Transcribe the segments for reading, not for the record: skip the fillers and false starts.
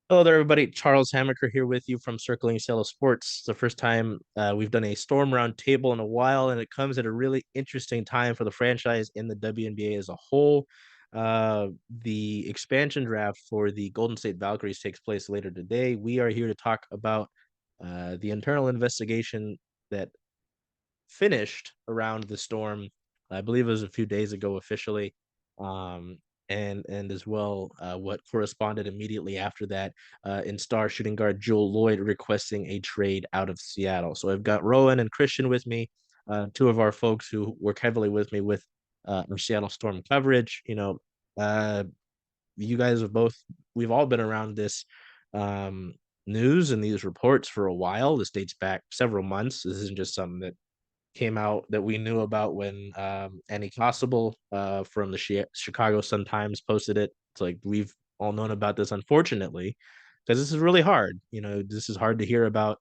Hello there, everybody. Charles Hammaker here with you from Circling Cielo Sports. It's the first time we've done a Storm Round Table in a while, and it comes at a really interesting time for the franchise in the WNBA as a whole. The expansion draft for the Golden State Valkyries takes place later today. We are here to talk about the internal investigation that finished around the Storm. I believe it was a few days ago officially. Um, and as well what corresponded immediately after that in star shooting guard Jewell Loyd requesting a trade out of Seattle. So I've got Rowan and Christian with me, two of our folks who work heavily with me with our Seattle Storm coverage. Uh, you guys have both, we've all been around this um, news and these reports for a while. This dates back several months. This isn't just something that came out that we knew about when Annie Possible from the Chicago Sun-Times posted it. It's like we've all known about this, unfortunately, because this is really hard. This is hard to hear about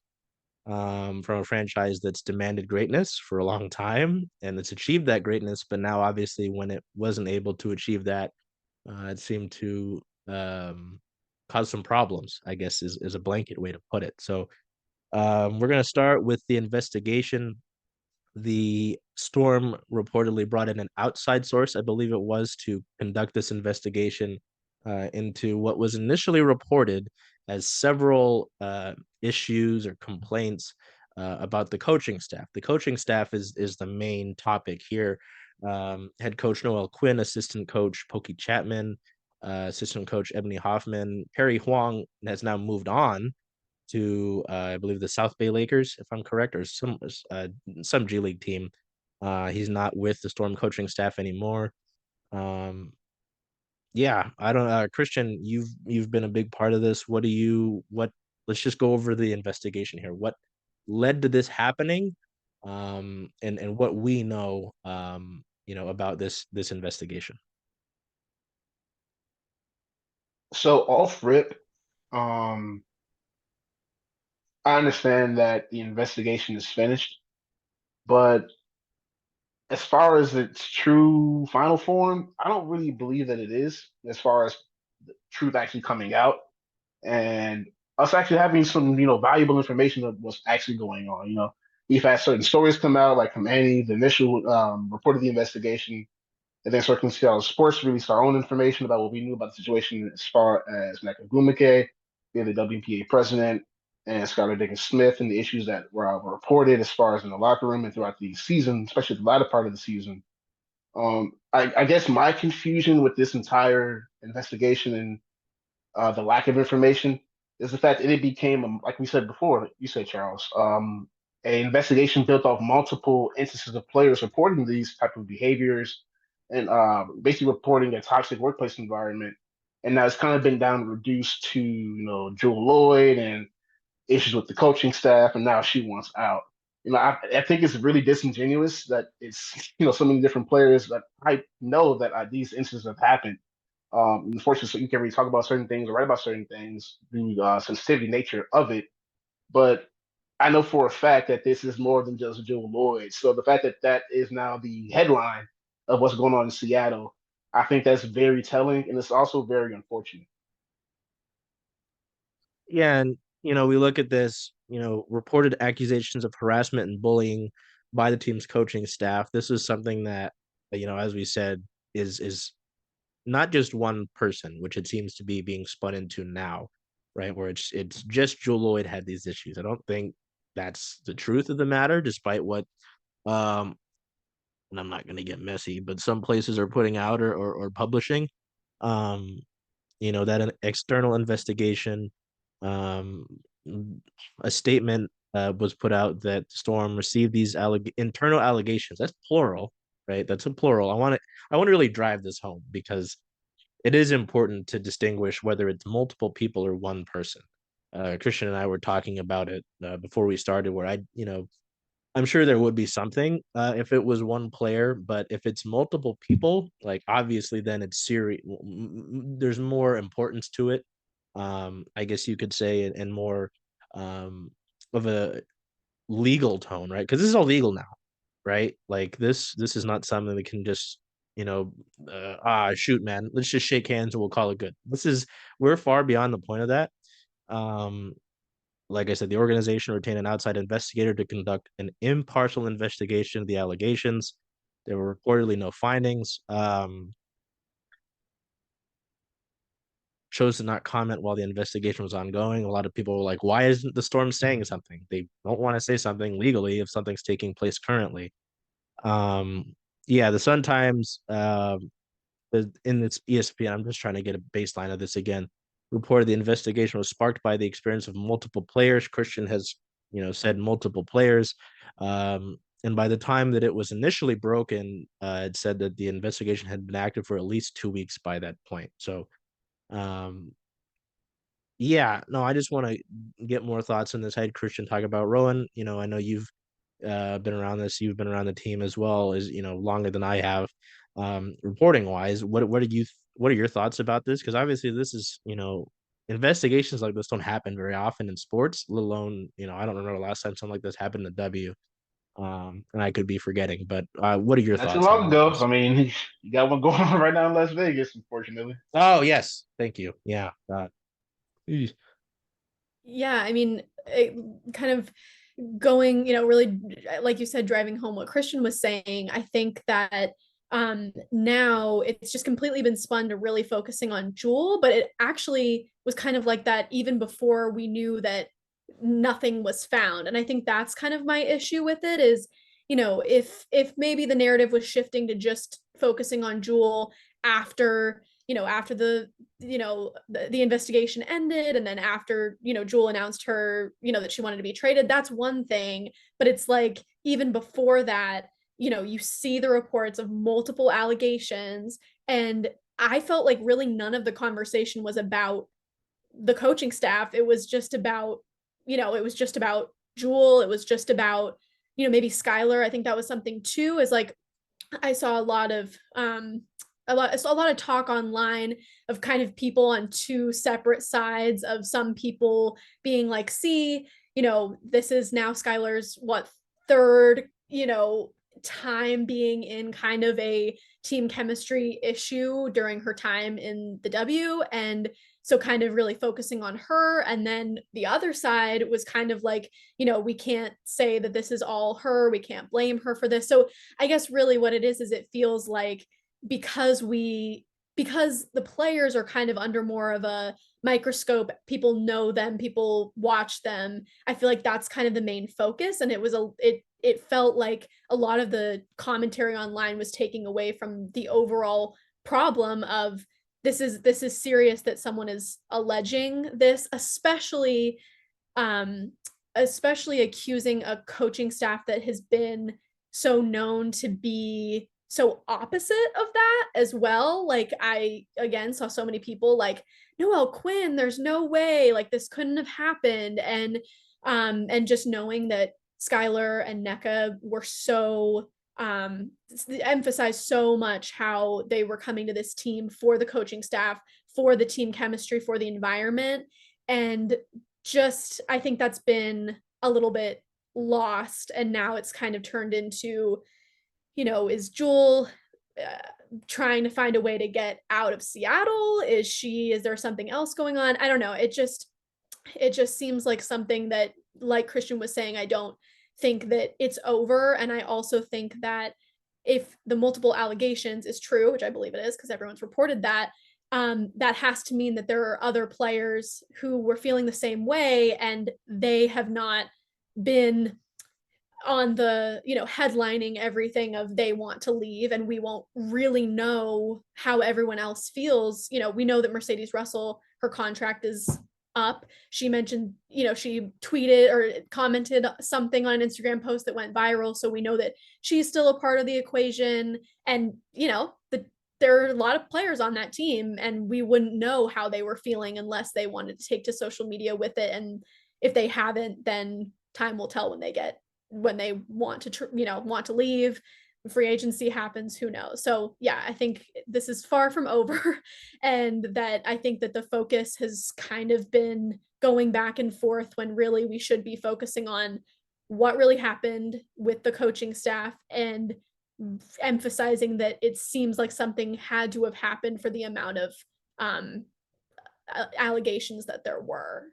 from a franchise that's demanded greatness for a long time and it's achieved that greatness. But now, obviously, when it wasn't able to achieve that, it seemed to cause some problems, I guess is a blanket way to put it. So we're going to start with the investigation. The Storm reportedly brought in an outside source, I believe it was, to conduct this investigation into what was initially reported as several issues or complaints about the coaching staff. The coaching staff is the main topic here. Head coach Noel Quinn, assistant coach Pokey Chapman, assistant coach Ebony Hoffman. Perry Huang has now moved on to I believe the South Bay Lakers, if I'm correct, or some G League team. He's not with the Storm coaching staff anymore. Um, yeah, I don't. Christian, you've been a big part of this. What do you? What? Let's just go over the investigation here. What led to this happening, and what we know, about this investigation. So off rip, um, I understand that the investigation is finished, but as far as its true final form, I don't really believe that it is, as far as the truth actually coming out and us actually having some, valuable information of what's actually going on. We've had certain stories come out, like from Annie, the initial report of the investigation, and then Circling Seattle Sports released our own information about what we knew about the situation as far as Mecca Gumake, the WNBA president, and Skylar Diggins-Smith, and the issues that were reported as far as in the locker room and throughout the season, especially the latter part of the season. I guess my confusion with this entire investigation and the lack of information is the fact that it became, like we said before, you said, Charles, an investigation built off multiple instances of players reporting these type of behaviors and basically reporting a toxic workplace environment. And now it's kind of been down reduced to, Jewell Loyd and issues with the coaching staff, and now she wants out. I think it's really disingenuous that it's, so many different players that I know that these instances have happened. Unfortunately, so you can't really talk about certain things or write about certain things due to sensitivity nature of it. But I know for a fact that this is more than just Jewell Loyd. So the fact that that is now the headline of what's going on in Seattle, I think that's very telling, and it's also very unfortunate. Yeah, and we look at this, reported accusations of harassment and bullying by the team's coaching staff. This is something that, as we said, is not just one person, which it seems to be being spun into now, right? Where it's just Jewell Loyd had these issues. I don't think that's the truth of the matter, despite what um and I'm not gonna get messy, but some places are putting out or publishing. Um, that an external investigation, um, a statement was put out that Storm received these internal allegations. That's plural, right? That's a plural. I want to really drive this home because it is important to distinguish whether it's multiple people or one person. Christian and I were talking about it before we started, where I'm sure there would be something if it was one player, but if it's multiple people, like obviously then it's serious. There's more importance to it. I guess you could say, and more um, of a legal tone, right? Because this is all legal now, right? Like this is not something that can just shoot, man, let's just shake hands and we'll call it good. We're far beyond the point of that. Um, like I said, the organization retained an outside investigator to conduct an impartial investigation of the allegations. There were reportedly no findings. Chose to not comment while the investigation was ongoing. A lot of people were like, why isn't the Storm saying something? They don't want to say something legally if something's taking place currently. Um, yeah, the Sun Times, in its ESPN, I'm just trying to get a baseline of this again, reported the investigation was sparked by the experience of multiple players. Christian has, said multiple players. And by the time that it was initially broken, it said that the investigation had been active for at least 2 weeks by that point. So, um, yeah, no, I just want to get more thoughts on this. I had Christian talk about Rowan. I know you've been around this. You've been around the team as well as longer than I have. Reporting wise, what are your thoughts about this? Because obviously this is investigations like this don't happen very often in sports, let alone I don't remember the last time something like this happened in W. And I could be forgetting, but what are your Not too thoughts on long all of ago. I this? mean, you got one going on right now in Las Vegas, unfortunately. Oh yes, thank you. Yeah, Yeah, I mean, it kind of going, really, like you said, driving home what Christian was saying. I think that now it's just completely been spun to really focusing on Jewell, but it actually was kind of like that even before we knew that nothing was found. And I think that's kind of my issue with it is, if maybe the narrative was shifting to just focusing on Jewell after after the investigation ended, and then after Jewell announced her that she wanted to be traded, that's one thing. But it's like even before that, you see the reports of multiple allegations, and I felt like really none of the conversation was about the coaching staff. It was just about Jewell. It was just about maybe Skylar. I think that was something too, is like I saw a lot of talk online of kind of people on two separate sides, of some people being like, see, this is now Skylar's third, time being in kind of a team chemistry issue during her time in the W. And so kind of really focusing on her. And then the other side was kind of like, we can't say that this is all her. We can't blame her for this. So I guess really what it is it feels like because the players are kind of under more of a microscope, people know them, people watch them. I feel like that's kind of the main focus, and it felt like a lot of the commentary online was taking away from the overall problem of this is serious that someone is alleging this, um especially accusing a coaching staff that has been so known to be so opposite of that as well. Like I again saw so many people like Noelle Quinn, there's no way like this couldn't have happened, and just knowing that Skylar and NECA were so emphasized so much how they were coming to this team for the coaching staff, for the team chemistry, for the environment. And just I think that's been a little bit lost, and now it's kind of turned into, is Jewell trying to find a way to get out of Seattle? Is there something else going on? I don't know. It just seems like something that, like Christian was saying, I don't think that it's over. And I also think that if the multiple allegations is true, which I believe it is because everyone's reported that, that has to mean that there are other players who were feeling the same way, and they have not been on the headlining everything of they want to leave, and we won't really know how everyone else feels. We know that Mercedes Russell, her contract is up. She mentioned, she tweeted or commented something on an Instagram post that went viral, so we know that she's still a part of the equation. And there are a lot of players on that team, and we wouldn't know how they were feeling unless they wanted to take to social media with it. And if they haven't, then time will tell when they want to leave. Free agency happens, who knows? So yeah, I think this is far from over, and that I think that the focus has kind of been going back and forth when really we should be focusing on what really happened with the coaching staff, and emphasizing that it seems like something had to have happened for the amount of um allegations that there were.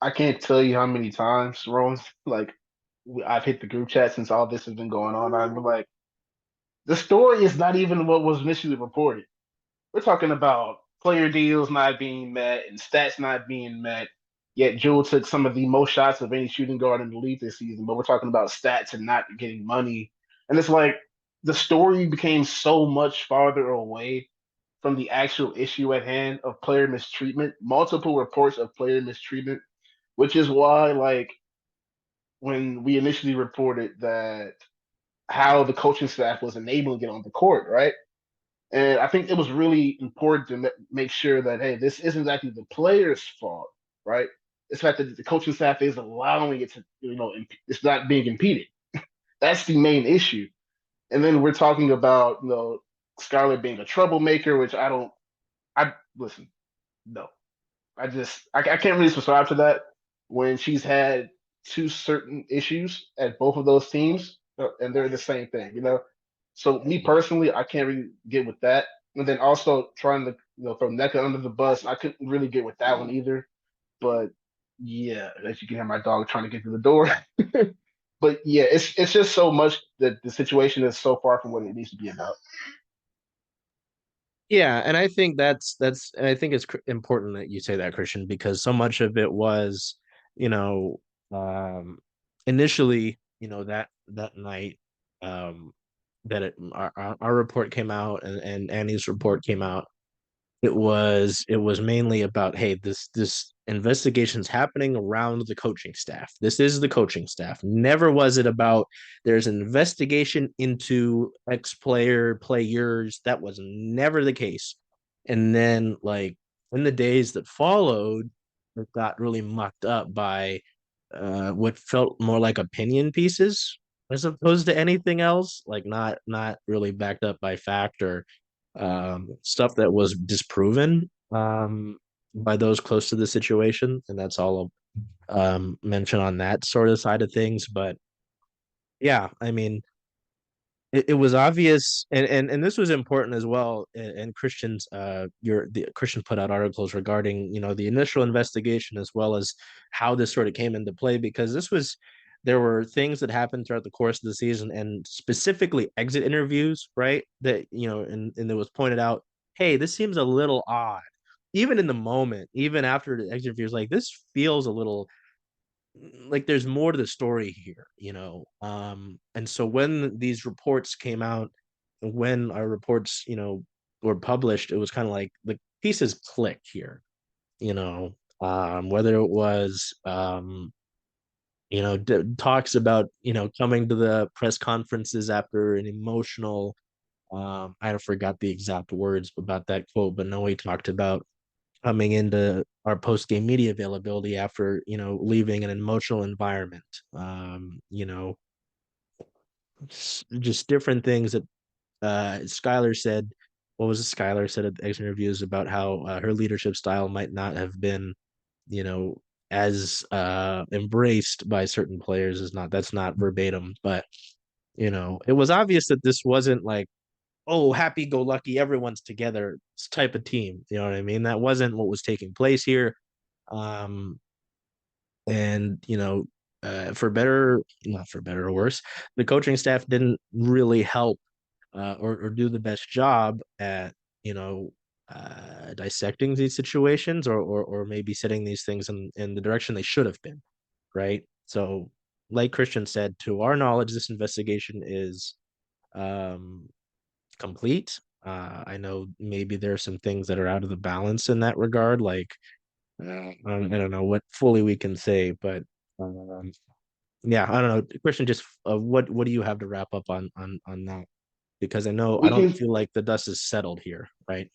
I can't tell you how many times, Ron, like I've hit the group chat since all this has been going on. I'm like, the story is not even what was initially reported. We're talking about player deals not being met and stats not being met. Yet Jewell took some of the most shots of any shooting guard in the league this season. But we're talking about stats and not getting money. And it's like the story became so much farther away from the actual issue at hand of player mistreatment, multiple reports of player mistreatment, which is why, like, when we initially reported that how the coaching staff was enabling it on the court, right? And I think it was really important to make sure that, hey, this isn't actually the player's fault, right? It's the fact that the coaching staff is allowing it to, it's not being impeded. That's the main issue. And then we're talking about, Scarlett being a troublemaker, which I listen, no. I can't really subscribe to that when she's had two certain issues at both of those teams, and they're the same thing. So me personally, I can't really get with that. And then also trying to throw NECA under the bus, I couldn't really get with that one either. But yeah, as you can hear my dog trying to get to the door. But yeah, it's just so much that the situation is so far from what it needs to be about. Yeah, and I think and I think it's important that you say that, Christian, because so much of it was, you know, um, initially, that night, that our report came out and Annie's report came out. It was mainly about, hey, this investigation's happening around the coaching staff. This is the coaching staff. Never was it about there's an investigation into players. That was never the case. And then, like, in the days that followed, it got really mucked up by what felt more like opinion pieces as opposed to anything else, like not really backed up by fact or stuff that was disproven by those close to the situation. And that's all I'll mention on that sort of side of things. But yeah, I mean, it was obvious, and this was important as well. And Christian's the Christian put out articles regarding the initial investigation as well as how this sort of came into play, because there were things that happened throughout the course of the season, and specifically exit interviews, right? That and it was pointed out, hey, this seems a little odd, even in the moment, even after the exit interviews, like this feels a little like there's more to the story here. And so when these reports came out, when our reports were published, it was kind of like the pieces clicked here. Whether it was talks about coming to the press conferences after an emotional, I forgot the exact words about that quote, but no, he talked about coming into our post game media availability after leaving an emotional environment. Just different things that Skylar said. What was it Skylar said at the exit interviews about how her leadership style might not have been, you know, as embraced by certain players. Is not That's not verbatim, but it was obvious that this wasn't like, oh, happy go lucky, everyone's together type of team. You know what I mean? That wasn't what was taking place here. Um, and for better, not for better or worse, the coaching staff didn't really help or do the best job at dissecting these situations, or maybe setting these things in the direction they should have been, right? So, like Christian said, to our knowledge, this investigation is um complete. I know maybe there are some things that are out of the balance in that regard, like I don't know what fully we can say, but um, yeah, I don't know. Christian, just what do you have to wrap up on that? Because I We don't can feel like the dust is settled here, right?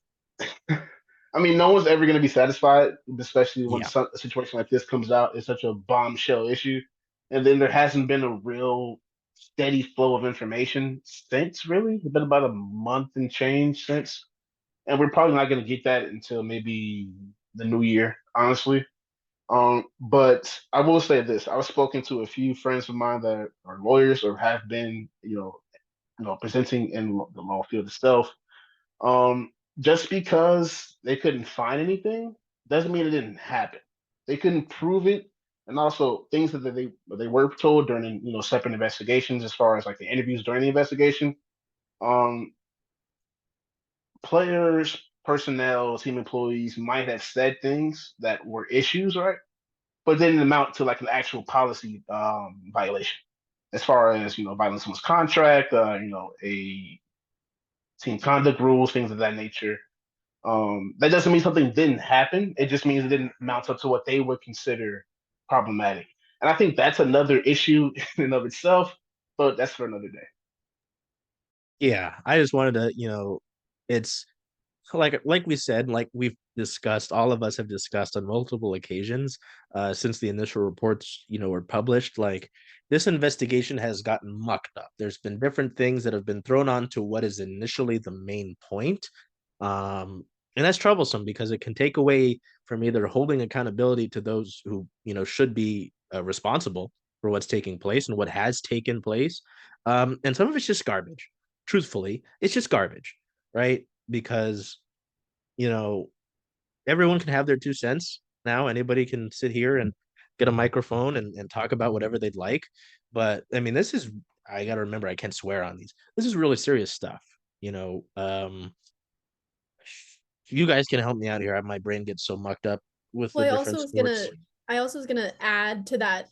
I mean, no one's ever going to be satisfied, especially when Yeah, a situation like this comes out. It's such a bombshell issue. And then there hasn't been a real steady flow of information since, really. It's been about a month and change since. And we're probably not going to get that until maybe the new year, honestly. But I will say this: I've spoken to a few friends of mine that are lawyers or have been, presenting in the law field itself. Just because they couldn't find anything doesn't mean it didn't happen. They couldn't prove it, and also things that they were told during separate investigations, as far as like the interviews during the investigation. Um, Players, personnel, team employees might have said things that were issues, right? But didn't amount to like an actual policy violation, as far as violating someone's contract, a team conduct rules, things of that nature. That doesn't mean something didn't happen. It just means it didn't amount up to what they would consider problematic. And I think that's another issue in and of itself, but that's for another day. Yeah, I just wanted to, it's like we said, like we've discussed, all of us have discussed on multiple occasions since the initial reports, were published. Like this investigation has gotten mucked up. There's been different things that have been thrown onto what is initially the main point. Um, and that's troublesome because it can take away from either holding accountability to those who, should be responsible for what's taking place and what has taken place. And some of it's just garbage. Truthfully, it's just garbage, right? Because you know everyone can have their 2 cents now. Anybody can sit here and get a microphone and talk about whatever they'd like. But I mean, this is, I gotta remember, I can't swear on these. This is really serious stuff. You guys can help me out here. My brain gets so mucked up with Well, the different sports. I also was gonna add to that,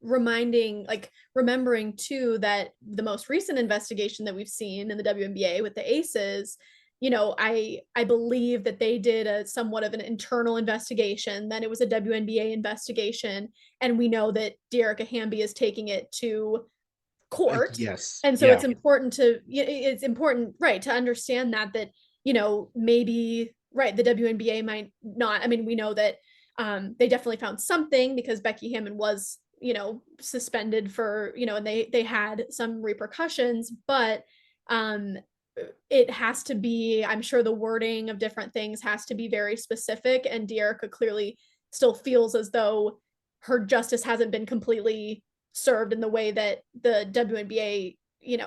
reminding, like remembering too, that the most recent investigation that we've seen in the WNBA with the Aces, I believe that they did a somewhat of an internal investigation, then it was a WNBA investigation, and we know that Dearica Hamby is taking it to court. Yes, And so yeah. it's important, right, to understand that maybe, right, the WNBA might not. I mean, we know that they definitely found something because Becky Hammon was, suspended for, and they had some repercussions, but um it has to be, I'm sure the wording of different things has to be very specific, and Dearica clearly still feels as though her justice hasn't been completely served in the way that the WNBA,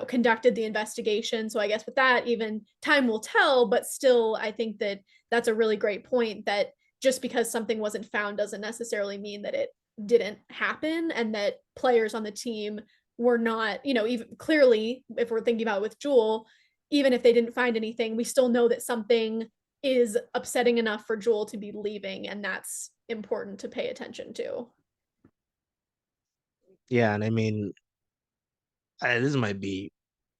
conducted the investigation. So I guess with that, even time will tell, but still, I think that that's a really great point, that just because something wasn't found doesn't necessarily mean that it didn't happen, and that players on the team were not, even clearly, if we're thinking about with Jewell, even if they didn't find anything, we still know that something is upsetting enough for Jewell to be leaving, and that's important to pay attention to. Yeah, and I mean, this might be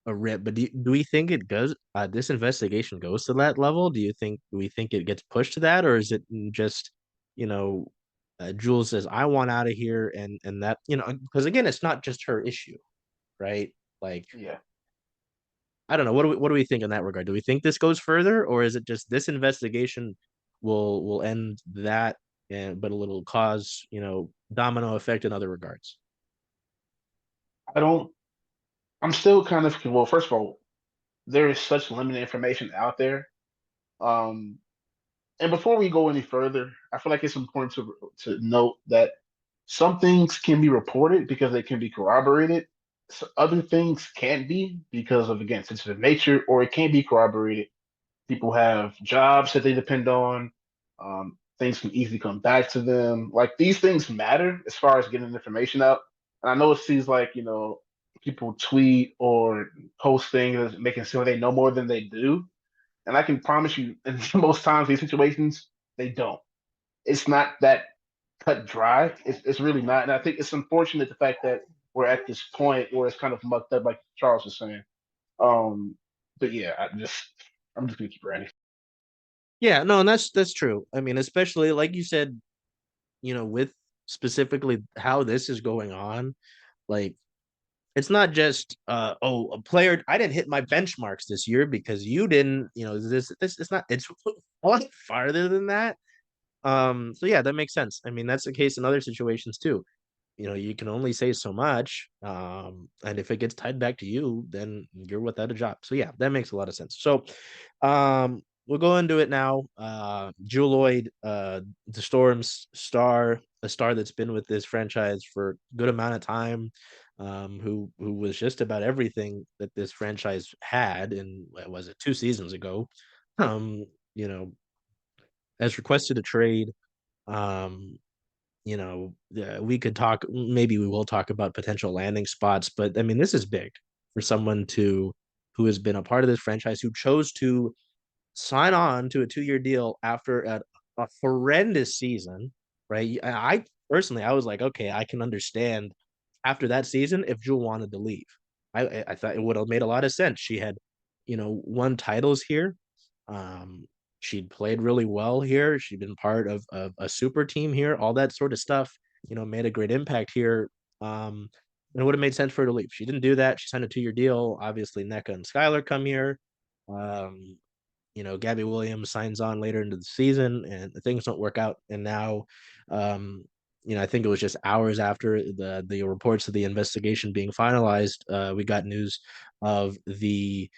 a rip, but do we think it goes? This investigation goes to that level? Do we think it gets pushed to that, or is it just, you know, Jules says, "I want out of here," and that, because again, it's not just her issue, right? Like, Yeah. I don't know. What do we think in that regard? Do we think this goes further, or is it just this investigation will end that, and but it'll cause, domino effect in other regards? I don't. I'm still kind of, well. First of all, there is such limited information out there. Um, and before we go any further, I feel like it's important to note that some things can be reported because they can be corroborated. So other things can't be because of, again, sensitive nature, or it can be corroborated. People have jobs that they depend on. Things can easily come back to them. Like these things matter as far as getting information out. And I know it seems like, people tweet or post things making sure they know more than they do. And I can promise you, in most times, these situations, they don't. It's not that cut dry. It's really not. And I think it's unfortunate the fact that we're at this point where it's kind of mucked up, like Charles was saying. Um, but yeah, I'm just gonna keep running. Yeah, no, and that's true. I mean, especially like you said, with specifically how this is going on, like it's not just oh, a player, I didn't hit my benchmarks this year because you didn't, this it's not, it's a lot farther than that. So yeah, that makes sense. I mean, that's the case in other situations too. You can only say so much. And if it gets tied back to you, then you're without a job. So yeah, that makes a lot of sense. So we'll go into it now. Jewell Loyd, the Storm's star, a star that's been with this franchise for a good amount of time, who was just about everything that this franchise had, and what was it, 2 seasons ago? Um, you know, has requested a trade. Um, we could talk, maybe we will talk about potential landing spots, but I mean, this is big for someone who has been a part of this franchise, who chose to sign on to a 2-year deal after a horrendous season, right? I personally, I was like, okay, I can understand after that season if Jewell wanted to leave. I thought it would have made a lot of sense. She had, won titles here. Um, she'd played really well here. She'd been part of a super team here. All that sort of stuff, made a great impact here. And it would have made sense for her to leave. She didn't do that. She signed a 2-year deal. Obviously, NECA and Skylar come here. Um, Gabby Williams signs on later into the season and things don't work out. And now, I think it was just hours after the reports of the investigation being finalized, we got news of the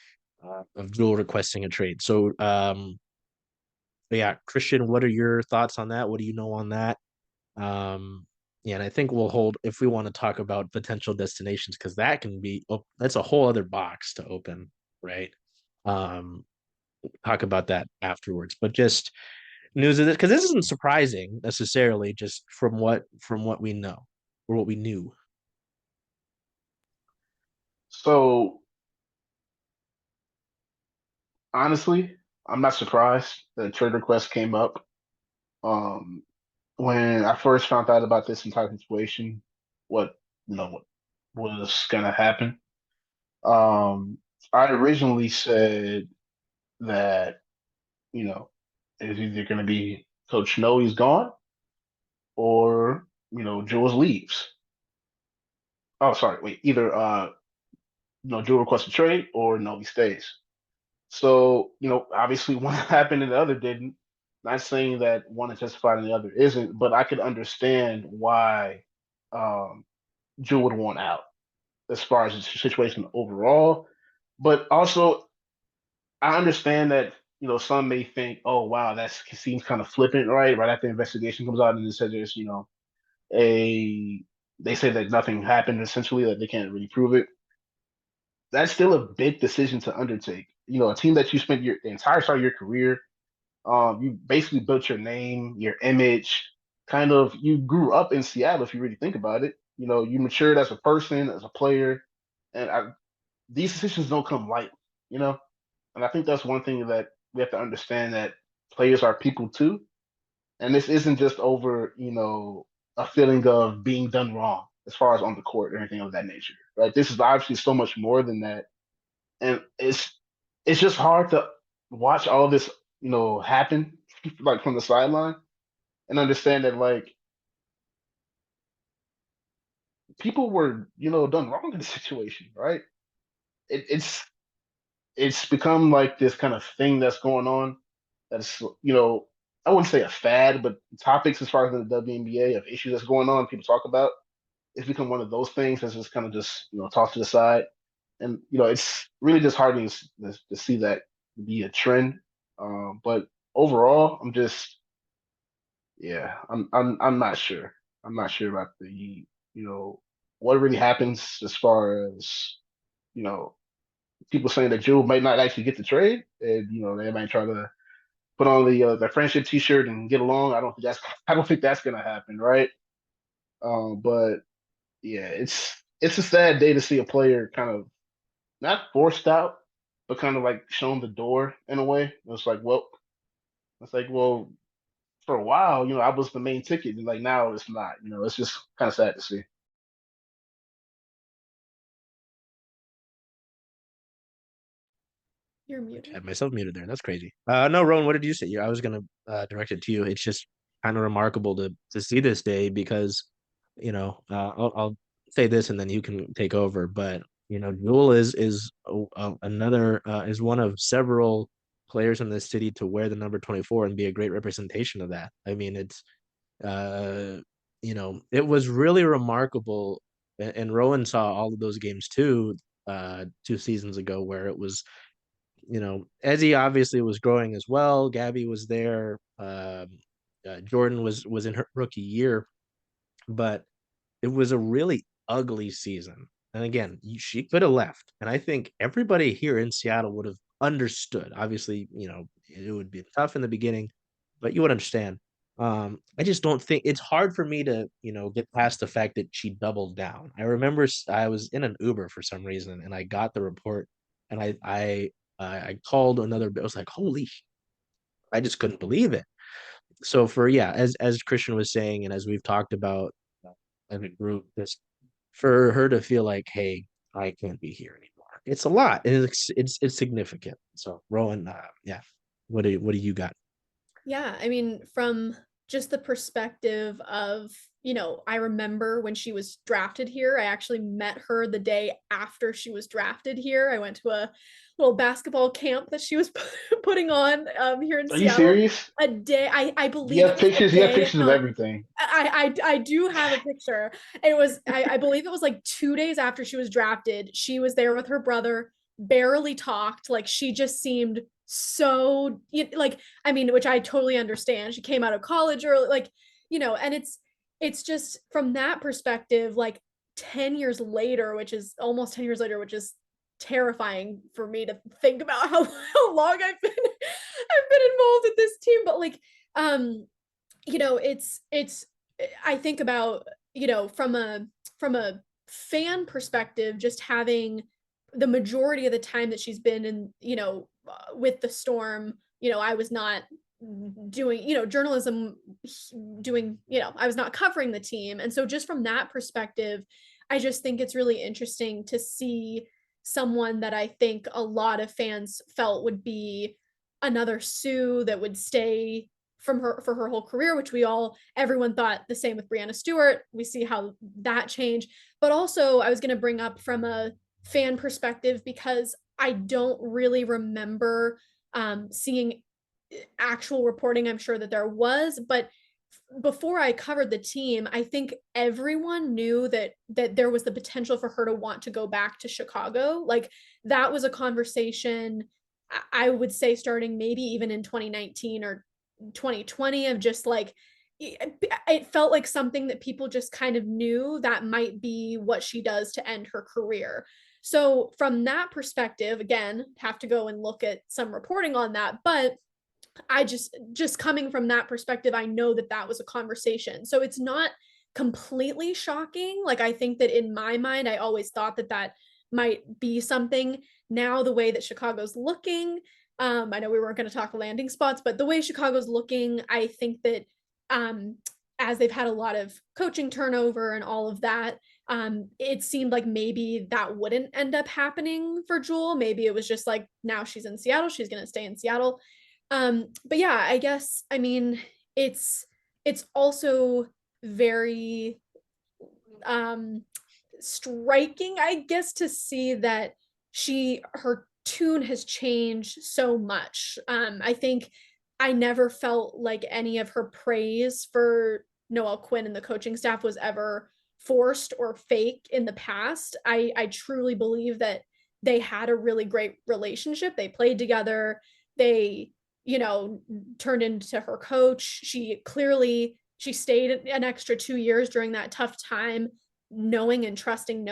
of Jewell requesting a trade. So, yeah, Christian, what are your thoughts on that? What do you know on that? Um, yeah, and I think we'll hold if we want to talk about potential destinations because that can be that's a whole other box to open, right? Um, talk about that afterwards. But just news of this because this isn't surprising necessarily, just from what we know or what we knew. So honestly, I'm not surprised the trade request came up. Um, when I first found out about this entire situation, what what was gonna happen. Um, I originally said that you know it's either gonna be Coach Noe's gone or Jules leaves. Oh, sorry, wait, either Jewel requests a trade or Noe stays. So, obviously one happened and the other didn't. Not saying that one is justified and the other isn't, but I could understand why um, Jewel would want out as far as the situation overall. But also, I understand that some may think, oh wow, that seems kind of flippant, right? Right after the investigation comes out and it says there's a they say that nothing happened essentially, that they can't really prove it. That's still a big decision to undertake. A team that you spent the entire start of your career. You basically built your name, your image, kind of you grew up in Seattle if you really think about it. You matured as a person, as a player, and these decisions don't come lightly, you know. And I think that's one thing that we have to understand that players are people too, and this isn't just over, a feeling of being done wrong as far as on the court or anything of that nature, right? This is obviously so much more than that, and it's just hard to watch all this, happen like from the sideline and understand that like people were, done wrong in the situation, right? It's become like this kind of thing that's going on. That's I wouldn't say a fad, but topics as far as the WNBA of issues that's going on, people talk about. It's become one of those things that's just kind of just tossed to the side, and it's really disheartening to see that be a trend. But overall, I'm just yeah, I'm not sure. I'm not sure about the what really happens as far as you know people saying that Jewel might not actually get the trade, and they might try to put on the friendship T-shirt and get along. I don't think that's gonna happen, right? But yeah, it's a sad day to see a player kind of not forced out, but kind of like shown the door in a way. It's like, well, for a while, I was the main ticket, and like now it's not. It's just kind of sad to see. You're Had muted. myself muted there. That's crazy. No, Rowan, what did you say? I was gonna direct it to you. It's just kind of remarkable to see this day because, I'll say this and then you can take over. But Jewel is another is one of several players in this city to wear the number 24 and be a great representation of that. I mean, it's uh, it was really remarkable, and Rowan saw all of those games too, 2 seasons ago, where it was Ezzy obviously was growing as well. Gabby was there. Jordan was in her rookie year, but it was a really ugly season. And again, she could have left, and I think everybody here in Seattle would have understood. Obviously, it would be tough in the beginning, but you would understand. I just don't think it's hard for me to, get past the fact that she doubled down. I remember I was in an Uber for some reason and I got the report and I called another, I was like, holy, I just couldn't believe it. So yeah, as Christian was saying, and as we've talked about as a group, this for her to feel like, hey, I can't be here anymore. It's a lot. And it's significant. So Rowan, yeah. What do you got? Yeah, I mean, from just the perspective of, I remember when she was drafted here. I actually met her the day after she was drafted here. I went to a little basketball camp that she was putting on here in Are you Seattle. serious? A day, I You believe it have was the pictures. You have day. pictures of No, everything. I do have a picture. It was I believe it was like 2 days after she was drafted. She was there with her brother, barely talked. Like she just seemed so like, I mean, which I totally understand. She came out of college early, like, and it's just from that perspective, like 10 years later, which is almost 10 years later, which is terrifying for me to think about how long I've been involved with this team. But like, it's I think about, from a fan perspective, just having the majority of the time that she's been in, with the Storm, I was not doing, journalism, doing, I was not covering the team. And so just from that perspective, I just think it's really interesting to see someone that I think a lot of fans felt would be another Sue that would stay from her for her whole career, which everyone thought the same with Brianna Stewart. We see how that changed. But also, I was going to bring up from a fan perspective, because I don't really remember seeing actual reporting. I'm sure that there was, but before I covered the team, I think everyone knew that there was the potential for her to want to go back to Chicago. Like that was a conversation, I would say, starting maybe even in 2019 or 2020, of just like it felt like something that people just kind of knew that might be what she does to end her career. So from that perspective, again, have to go and look at some reporting on that, but I just coming from that perspective, I know that that was a conversation. So it's not completely shocking. Like I think that in my mind, I always thought that that might be something. Now the way that Chicago's looking, I know we weren't going to talk landing spots, but the way Chicago's looking, I think that um as they've had a lot of coaching turnover and all of that, it seemed like maybe that wouldn't end up happening for Jewell. Maybe it was just like now she's in Seattle, she's going to stay in Seattle. But yeah, I guess, I mean, it's also very um striking, I guess, to see that her tune has changed so much. I think I never felt like any of her praise for Noelle Quinn and the coaching staff was ever forced or fake in the past. I truly believe that they had a really great relationship. They played together. They, you know, turned into her coach. She stayed an extra 2 years during that tough time, knowing and trusting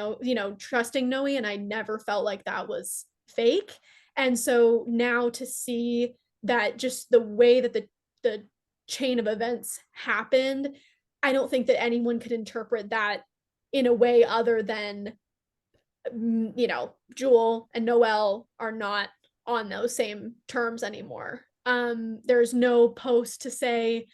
trusting Noe, and I never felt like that was fake. And so now to see that, just the way that the chain of events happened, I don't think that anyone could interpret that in a way other than, Jewell and Noelle are not on those same terms anymore. There's no post to say,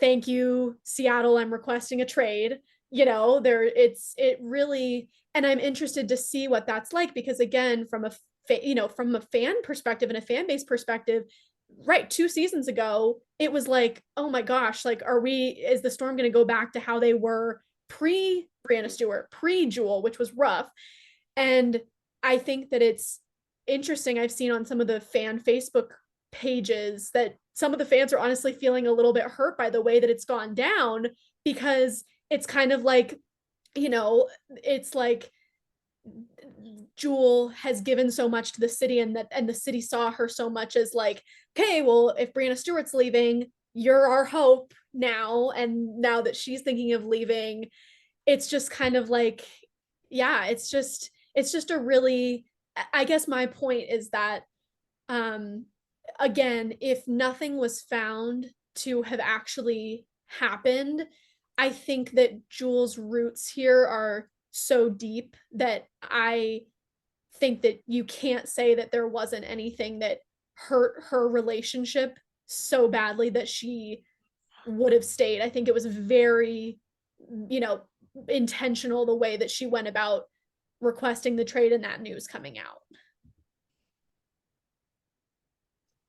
thank you, Seattle, I'm requesting a trade. It really, and I'm interested to see what that's like, because again, from from a fan perspective and a fan base perspective, right, 2 seasons ago, it was like, oh my gosh, like, is the Storm going to go back to how they were pre Brianna Stewart, pre Jewell, which was rough. And I think that it's interesting. I've seen on some of the fan Facebook pages that some of the fans are honestly feeling a little bit hurt by the way that it's gone down, because it's kind of like, it's like Jewell has given so much to the city, and the city saw her so much as like, okay, well, if Brianna Stewart's leaving, you're our hope now. And now that she's thinking of leaving, it's just kind of like, yeah, it's just a really, I guess my point is that, again, if nothing was found to have actually happened. I think that Jewell's roots here are so deep that I think that you can't say that there wasn't anything that hurt her relationship so badly that she would have stayed. I think it was very, you know, intentional the way that she went about requesting the trade and that news coming out.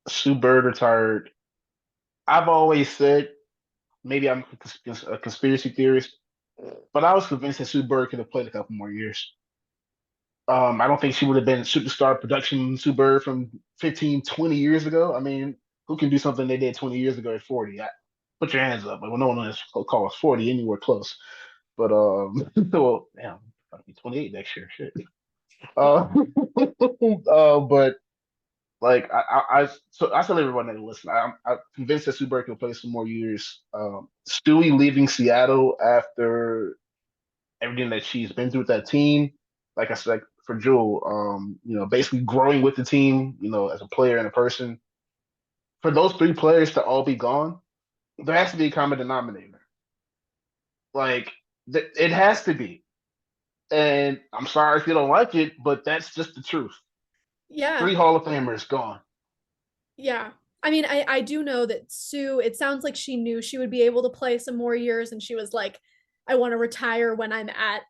Sue Bird retired. I've always said, maybe I'm a conspiracy theorist, but I was convinced that Sue Bird could have played a couple more years. I don't think she would have been superstar production Sue Bird from 15, 20 years ago. I mean, who can do something they did 20 years ago at 40? Put your hands up. But well, no one else calls 40 anywhere close. But well, damn, I'll be 28 next year. Shit. Uh, but like so I tell everyone that listen, I'm convinced that Sue Bird can play some more years. Stewie leaving Seattle after everything that she's been through with that team, like I said, for Jewell, basically growing with the team, as a player and a person. For those three players to all be gone, there has to be a common denominator. Like it has to be. And I'm sorry if you don't like it, but that's just the truth. Yeah. Three Hall of Famers gone. Yeah. I mean, I do know that Sue, it sounds like she knew she would be able to play some more years, and she was like, I want to retire when I'm at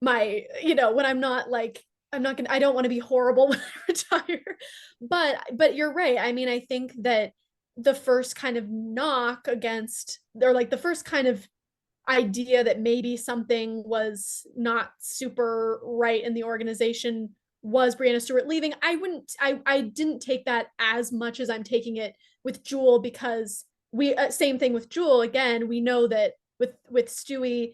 my, when I'm not like, I don't want to be horrible when I retire. But you're right. I mean, I think that the first kind of knock against, or like the first kind of idea that maybe something was not super right in the organization was Brianna Stewart leaving. I didn't take that as much as I'm taking it with Jewell, because we same thing with Jewell. Again, we know that with Stewie,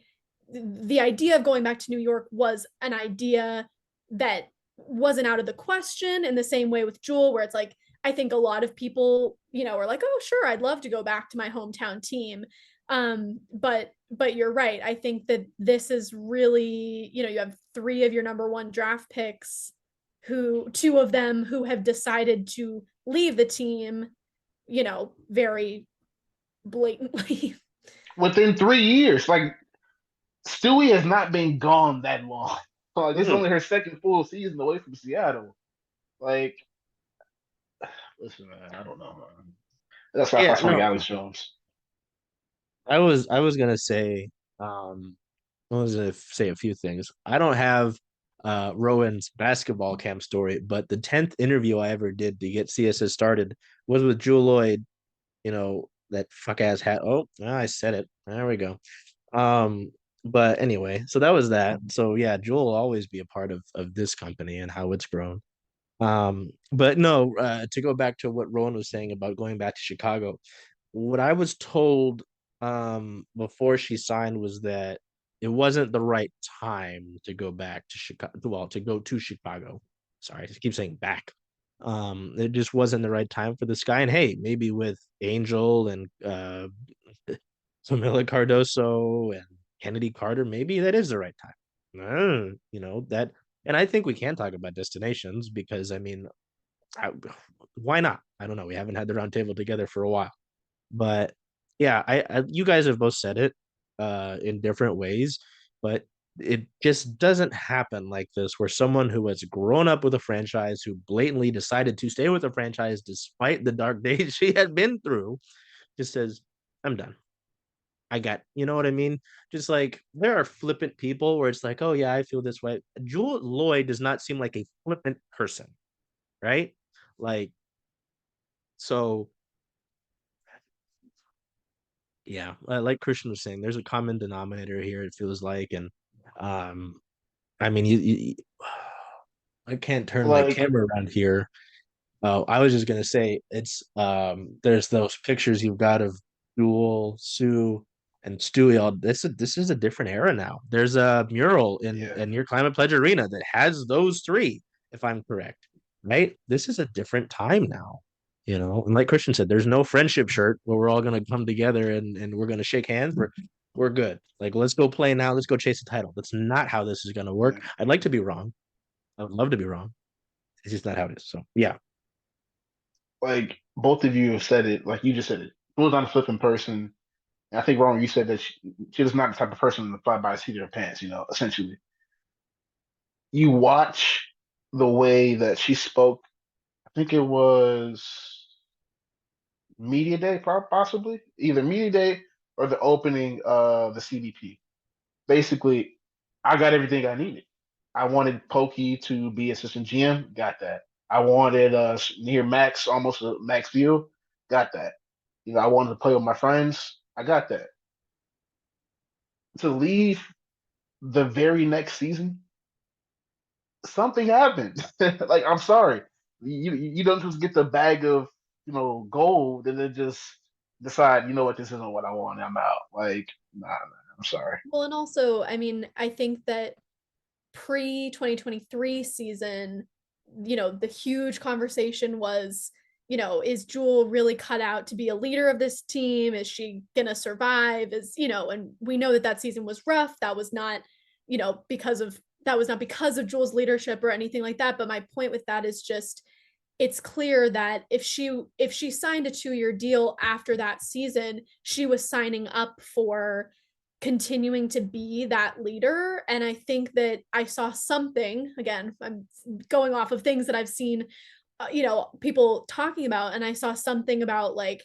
the idea of going back to New York was an idea that wasn't out of the question, in the same way with Jewell, where it's like, I think a lot of people, are like, oh, sure, I'd love to go back to my hometown team. But you're right. I think that this is really, you have 3 of your number 1 draft picks, who 2 of them who have decided to leave the team, very blatantly. Within 3 years, like Stewie has not been gone that long. Like this is only her second full season away from Seattle. Like, listen, man, I don't know, man. That's why I Yeah, thought like no, Alex Jones. I was gonna say, I was gonna say a few things. I don't have Rowan's basketball camp story, but the 10th interview I ever did to get CSS started was with Jewell Loyd. That fuck ass hat. Oh, I said it. There we go. Um, but anyway, so that was that. So yeah, Jewell will always be a part of this company and how it's grown. But no, to go back to what Rowan was saying about going back to Chicago, what I was told before she signed was that it wasn't the right time to go back to Chicago. Well, to go to Chicago. Sorry, I keep saying back. It just wasn't the right time for this guy. And hey, maybe with Angel and Camila Cardoso and Kennedy Carter, maybe that is the right time. That, and I think we can talk about destinations because I mean, why not? I don't know. We haven't had the round table together for a while, but yeah, you guys have both said it in different ways, but it just doesn't happen like this, where someone who has grown up with a franchise, who blatantly decided to stay with a franchise despite the dark days she had been through, just says, I'm done. You know what I mean? Just like there are flippant people where it's like, oh yeah, I feel this way. Jewell Loyd does not seem like a flippant person, right? Like, so yeah, like Christian was saying, there's a common denominator here, it feels like. And um, I mean, I can't turn my Like, camera around here. Oh, I was just gonna say there's those pictures you've got of Jewell, Sue, and Stewie. All this is a different era now. There's a mural in yeah, your Climate Pledge Arena that has those 3, if I'm correct. Right? This is a different time now. And like Christian said, there's no friendship shirt where we're all gonna come together and we're gonna shake hands. We're good. Like, let's go play now. Let's go chase a title. That's not how this is gonna yeah. work. I'd like to be wrong. I would love to be wrong. It's just not how it is. So yeah. Like both of you have said it. Like you just said it. Jewell's not a flipping person. And I think, Ron, you said that she's not the type of person to fly by the seat of her pants, essentially. You watch the way that she spoke, I think it was Media Day, possibly, either Media Day or the opening of the CDP. Basically, I got everything I needed. I wanted Pokey to be assistant GM, got that. I wanted near max, almost a max deal, got that. I wanted to play with my friends, I got that. To leave the very next season, something happened. Like, I'm sorry, you don't just get the bag of gold and then just decide, what, this isn't what I want. I'm out. Like, nah, I'm sorry. Well, and also, I mean, I think that pre 2023 season, the huge conversation was, is Jewell really cut out to be a leader of this team? Is she going to survive? And we know that season was rough. That was not, because of Jewell's leadership or anything like that. But my point with that is just, it's clear that if she signed a 2-year deal after that season, she was signing up for continuing to be that leader. And I think that I saw something, again, I'm going off of things that I've seen, people talking about, and I saw something about like,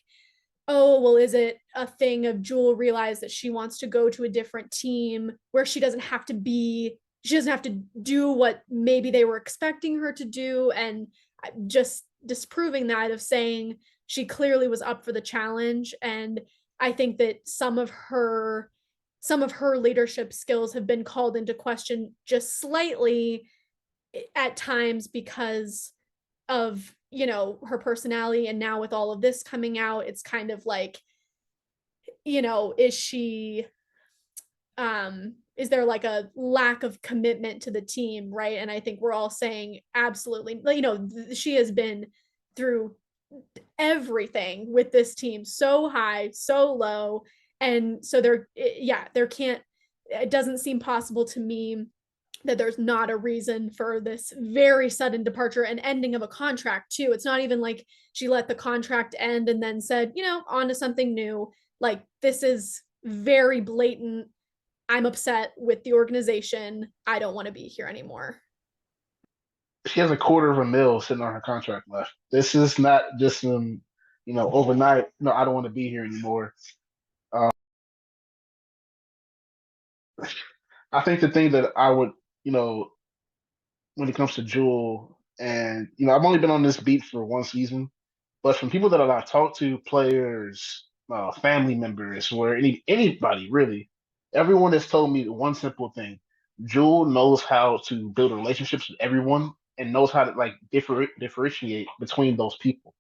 oh, well, is it a thing of Jewell realized that she wants to go to a different team where she doesn't have to do what maybe they were expecting her to do, and just disproving that, of saying she clearly was up for the challenge. And I think that some of her leadership skills have been called into question just slightly at times because of her personality. And now with all of this coming out, it's kind of like, is there like a lack of commitment to the team, right? And I think we're all saying absolutely, she has been through everything with this team, so high, so low. And so it doesn't seem possible to me that there's not a reason for this very sudden departure and ending of a contract too. It's not even like she let the contract end and then said, on to something new. Like, this is very blatant. I'm upset with the organization. I don't want to be here anymore. She has $250,000 sitting on her contract left. This is not just overnight. No, I don't want to be here anymore. I think the thing that I would, when it comes to Jewell, and I've only been on this beat for one season, but from people that I've talked to, players, family members, or anybody really, everyone has told me one simple thing: Jewell knows how to build relationships with everyone and knows how to like differentiate between those people.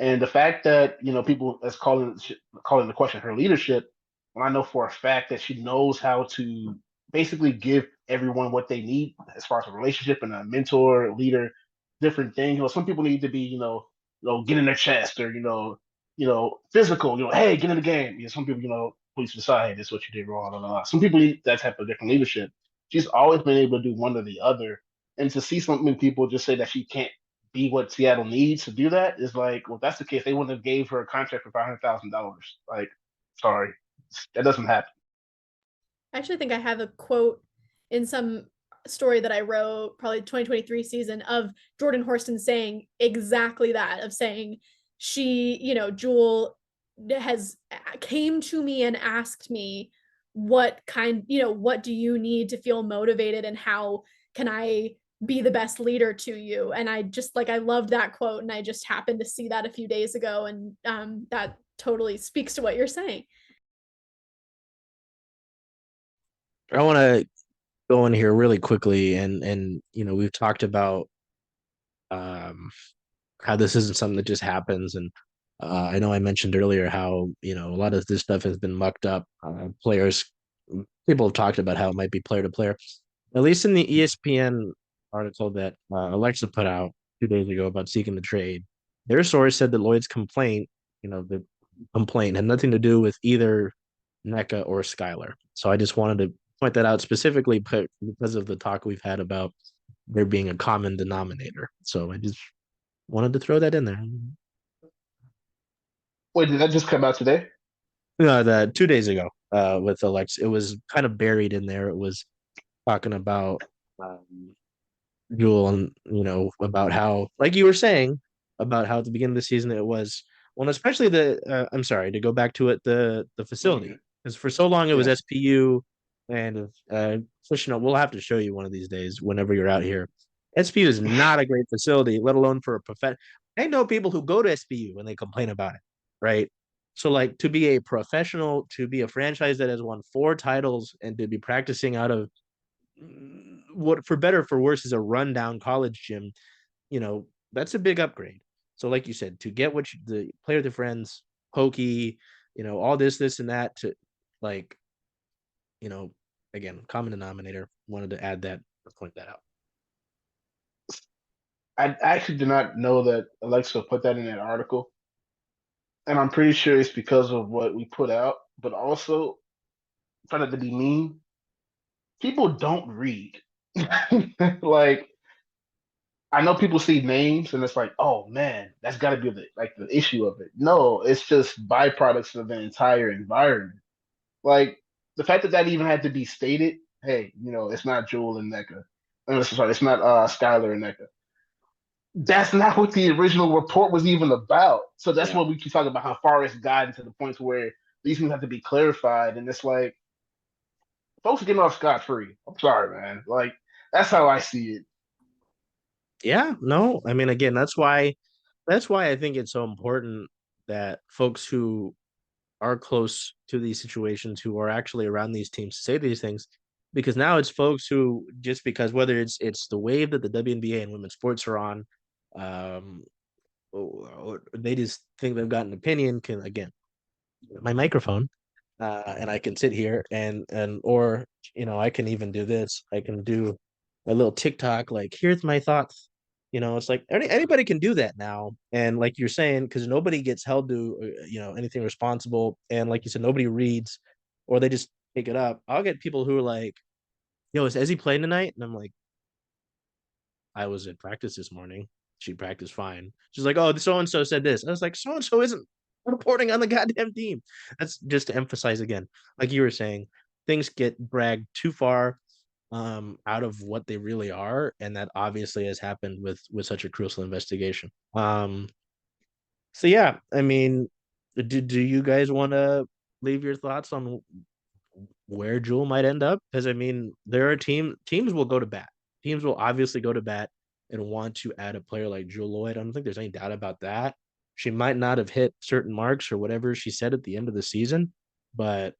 And the fact that people as calling the question her leadership, when I know for a fact that she knows how to basically give everyone what they need as far as a relationship and a mentor, leader, different things. Some people need to be get in their chest or physical. Hey, get in the game. Some people police decide, hey, this is what you did wrong. Blah, blah, blah. Some people need that type of different leadership. She's always been able to do one or the other. And to see something people just say that she can't be what Seattle needs to do that is like, well, if that's the case, they wouldn't have gave her a contract for $500,000. Like, sorry, that doesn't happen. I actually think I have a quote in some story that I wrote, probably 2023 season, of Jordan Horston saying exactly that, of saying Jewell has came to me and asked me what do you need to feel motivated, and how can I be the best leader to you? And I just I loved that quote, and I just happened to see that a few days ago, and that totally speaks to what you're saying. I want to go in here really quickly, and we've talked about um how this isn't something that just happens, and I know I mentioned earlier how a lot of this stuff has been mucked up. Players, people have talked about how it might be player to player. At least in the ESPN article that Alexa put out 2 days ago about seeking the trade, their source said that Lloyd's complaint, the complaint had nothing to do with either NECA or Skylar. So I just wanted to point that out specifically because of the talk we've had about there being a common denominator. So I just wanted to throw that in there. Wait, did that just come out today? No, the 2 days ago, with Alex, it was kind of buried in there. It was talking about Jewell and about how, like you were saying, about how at the beginning of the season it was well, especially I'm sorry to go back to it, the facility, because for so long it was Yeah. SPU, and we'll have to show you one of these days whenever you're out here. SPU is not a great facility, let alone for a prof. I know people who go to SPU and they complain about it, right? So like to be a professional, to be a franchise that has won 4 titles, and to be practicing out of what, for better or for worse, is a rundown college gym, that's a big upgrade. So, like you said, to get the play with your friends, pokey, all this and that, to like, you know, again, common denominator. Wanted to add that or point that out. I actually did not know that Alexa put that in that article, and I'm pretty sure it's because of what we put out. But also, trying to be mean, people don't read. Like I know people see names and it's like, oh man, that's got to be the issue of it. No, it's just byproducts of the entire environment. Like the fact that that even had to be stated. Hey, it's not Jewell and NECA. Sorry, it's not Skylar and NECA. That's not what the original report was even about. So that's Yeah. what we keep talking about, how far it's gotten to the point where these things have to be clarified. And it's like, folks are getting off scot free. I'm sorry, man. Like, that's how I see it. Yeah, no, I mean, again, that's why I think it's so important that folks who are close to these situations, who are actually around these teams, say these things, because now it's folks who, just because whether it's the wave that the WNBA and women's sports are on, um, or they just think they've got an opinion, can, again, my microphone, and I can sit here or I can even do this. I can do a little TikTok, like, here's my thoughts. It's like anybody can do that now, and like you're saying, because nobody gets held to anything responsible, and like you said, nobody reads, or they just pick it up. I'll get people who are like, "Yo, is Ezzy playing tonight?" And I'm like, "I was at practice this morning. She practiced fine." She's like, "Oh, so and so said this." I was like, "So and so isn't reporting on the goddamn team." That's just to emphasize again, like you were saying, things get dragged too far out of what they really are, and that obviously has happened with such a crucial investigation. So yeah, I mean, do you guys want to leave your thoughts on where Jewell might end up? Because I mean, there are teams will go to bat. Teams will obviously go to bat and want to add a player like Jewell Loyd. I don't think there's any doubt about that. She might not have hit certain marks or whatever she said at the end of the season, but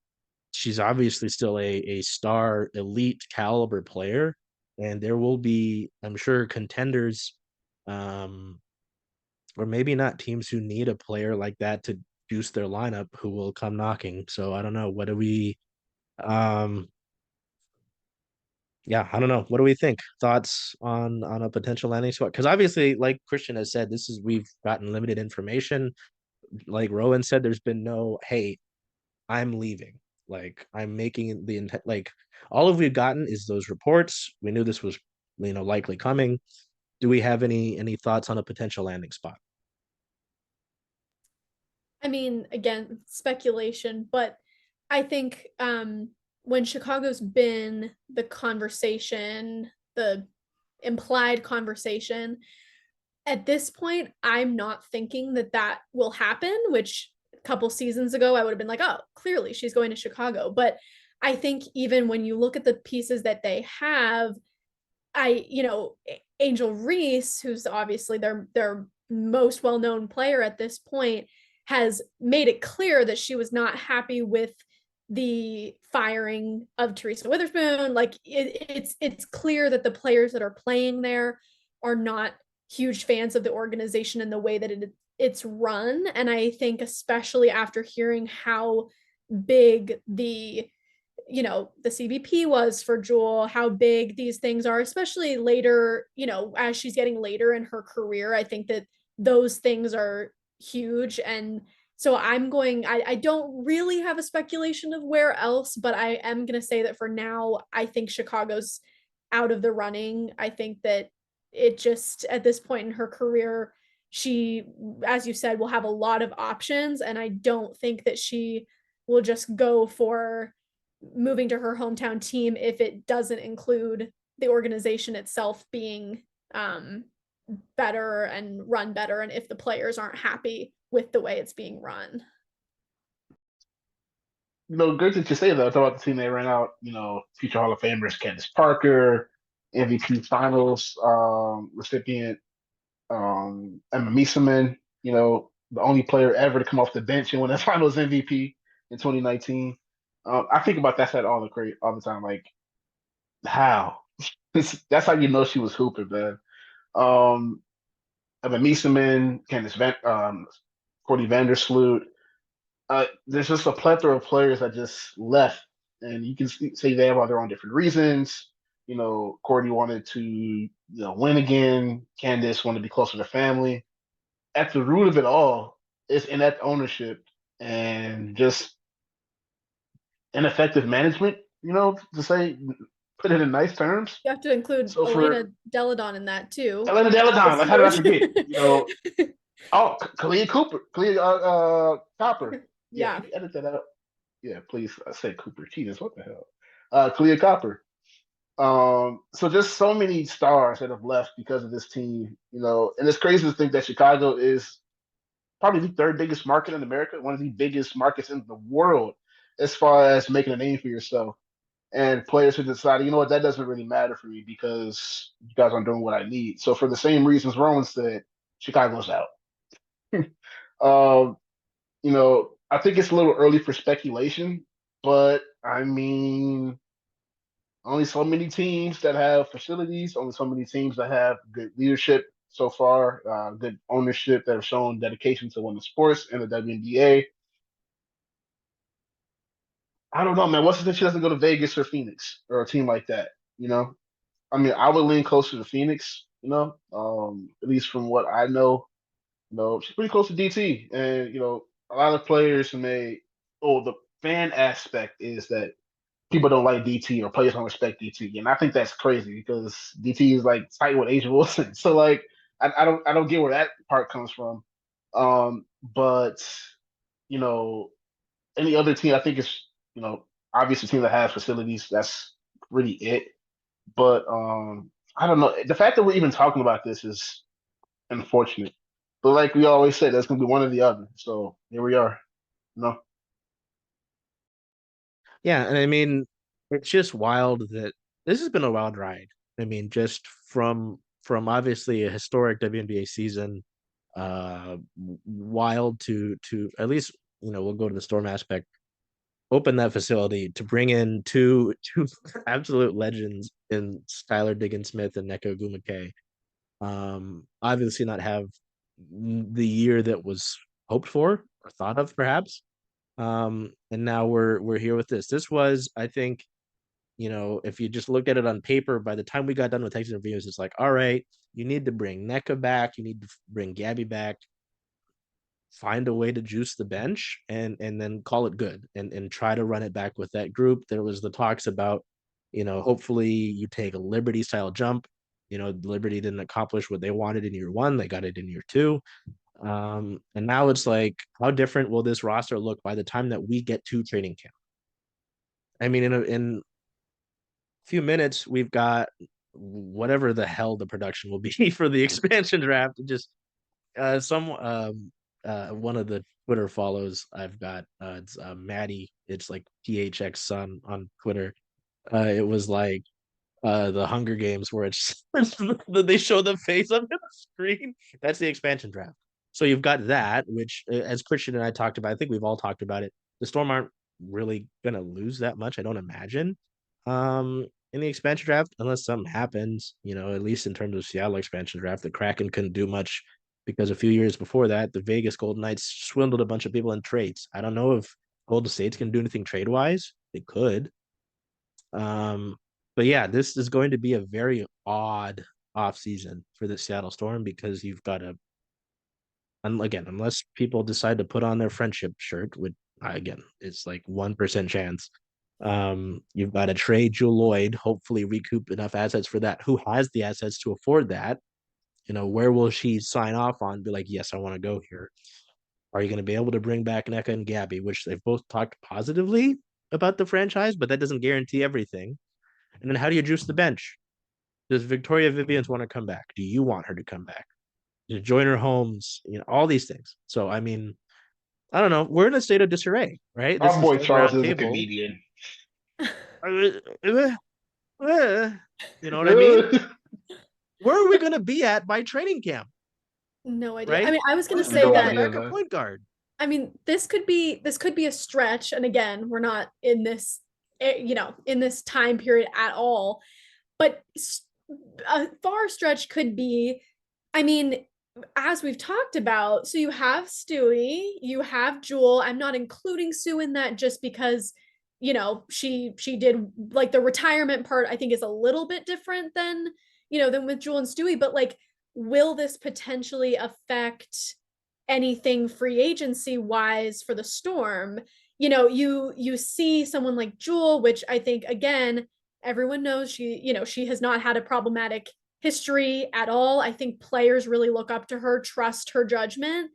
she's obviously still a star elite caliber player. And there will be, I'm sure, contenders, um, or maybe not, teams who need a player like that to juice their lineup, who will come knocking. So I don't know. What do we um yeah, I don't know. What do we think? Thoughts on a potential landing spot? Because obviously, like Christian has said, we've gotten limited information. Like Rowan said, there's been no, hey, I'm leaving. Like I'm making the intent. Like all of we've gotten is those reports. We knew this was likely coming. Do we have any thoughts on a potential landing spot? I mean, again, speculation, but I think when Chicago's been the conversation, the implied conversation, at this point, I'm not thinking that that will happen, which a couple seasons ago, I would have been like, oh, clearly she's going to Chicago. But I think even when you look at the pieces that they have, Angel Reese, who's obviously their most well-known player at this point, has made it clear that she was not happy with the firing of Teresa Witherspoon. Like it's clear that the players that are playing there are not huge fans of the organization and the way that it's run. And I think especially after hearing how big the CBP was for Jewell, how big these things are, especially later, as she's getting later in her career. I think that those things are huge. And so I don't really have a speculation of where else, but I am going to say that for now, I think Chicago's out of the running. I think that it just, at this point in her career, she, as you said, will have a lot of options. And I don't think that she will just go for moving to her hometown team if it doesn't include the organization itself being better and run better, and if the players aren't happy with the way it's being run. Great that you say that. I thought about the team they ran out, future Hall of Famers Candace Parker, MVP Finals recipient Emma Mieseman, the only player ever to come off the bench and win a Finals MVP in 2019. I think about that stat all the time. Like, how? That's how you know she was hooping, man. Emma Mieseman, Courtney Vandersloot. There's just a plethora of players that just left, and you can say they have all their own different reasons. Courtney wanted to, win again. Candace wanted to be closer to family. At the root of it all is inept ownership and just ineffective management. To say, put it in nice terms. You have to include So Elena for Deladon in that too. Elena Deladon, like how did I forget? Oh, Kalia Copper. Yeah, Yeah. can you edit that out? Yeah, please. I said Cooper. Jesus, what the hell? Kalia Copper. So just so many stars that have left because of this team, and it's crazy to think that Chicago is probably the third biggest market in America, one of the biggest markets in the world as far as making a name for yourself. And players who decided, you know what, that doesn't really matter for me because you guys aren't doing what I need. So for the same reasons Rowan said, Chicago's out. um, I think it's a little early for speculation, but I mean, only so many teams that have facilities, only so many teams that have good leadership so far, good ownership that have shown dedication to women's sports in the WNBA. I don't know, man. What's the she doesn't go to Vegas or Phoenix or a team like that? I mean, I would lean closer to Phoenix. At least from what I know, she's pretty close to DT, and a lot of players may. Oh, the fan aspect is that people don't like DT or players don't respect DT, and I think that's crazy because DT is like tight with Asia Wilson. So like, I don't get where that part comes from. But you know, any other team, I think it's obviously a team that has facilities. That's really it. But I don't know. The fact that we're even talking about this is unfortunate. But like we always say, that's gonna be one or the other. So here we are. No. Yeah, and I mean, it's just wild that this has been a wild ride. I mean, just from obviously a historic WNBA season, wild to at least we'll go to the Storm aspect. Open that facility to bring in two absolute legends in Skylar Diggins-Smith and Neko Gumake. Obviously not have the year that was hoped for or thought of, perhaps. And now we're here with this. This was, I think, if you just look at it on paper, by the time we got done with text interviews, it's like, all right, you need to bring NECA back, you need to bring Gabby back, find a way to juice the bench and then call it good and try to run it back with that group. There was the talks about, hopefully you take a Liberty style jump. Liberty didn't accomplish what they wanted in year one, they got it in year two. And now it's like, how different will this roster look by the time that we get to training camp? I mean, in a few minutes, we've got whatever the hell the production will be for the expansion draft. Just one of the Twitter follows I've got, it's Maddie. It's like PHX Son on Twitter. It was like the Hunger Games where it's they show the face up on the screen. That's the expansion draft. So you've got that, which as Christian and I talked about, I think we've all talked about it. The Storm aren't really gonna lose that much, I don't imagine. In the expansion draft, unless something happens, at least in terms of Seattle expansion draft, the Kraken couldn't do much because a few years before that, the Vegas Golden Knights swindled a bunch of people in trades. I don't know if Golden State's can do anything trade wise. They could. Um, but yeah, this is going to be a very odd off season for the Seattle Storm because you've got a, and again, unless people decide to put on their friendship shirt, which again, it's like 1% chance. You've got to trade Jewell Loyd, hopefully recoup enough assets for that. Who has the assets to afford that? where will she sign off on? Be like, yes, I want to go here. Are you going to be able to bring back Nneka and Gabby, which they've both talked positively about the franchise, but that doesn't guarantee everything. And then how do you juice the bench? Does Victoria Vivians want to come back? Do you want her to come back? Joyner Holmes, all these things. So, I mean, I don't know. We're in a state of disarray, right? This Our is boy storm Charles round is a table. comedian. You know what I mean? Where are we going to be at by training camp? No idea. Right? I mean, I was going to say No that. idea, Backup man. point guard. I mean, this could be a stretch, and again, we're not in this, in this time period at all. But a far stretch could be, I mean, as we've talked about, so you have Stewie, you have Jewell. I'm not including Sue in that just because, she did like the retirement part, I think is a little bit different than, than with Jewell and Stewie, but like, will this potentially affect anything free agency wise for the Storm? You see someone like Jewell, which I think again, everyone knows she has not had a problematic history at all. I think players really look up to her, trust her judgment.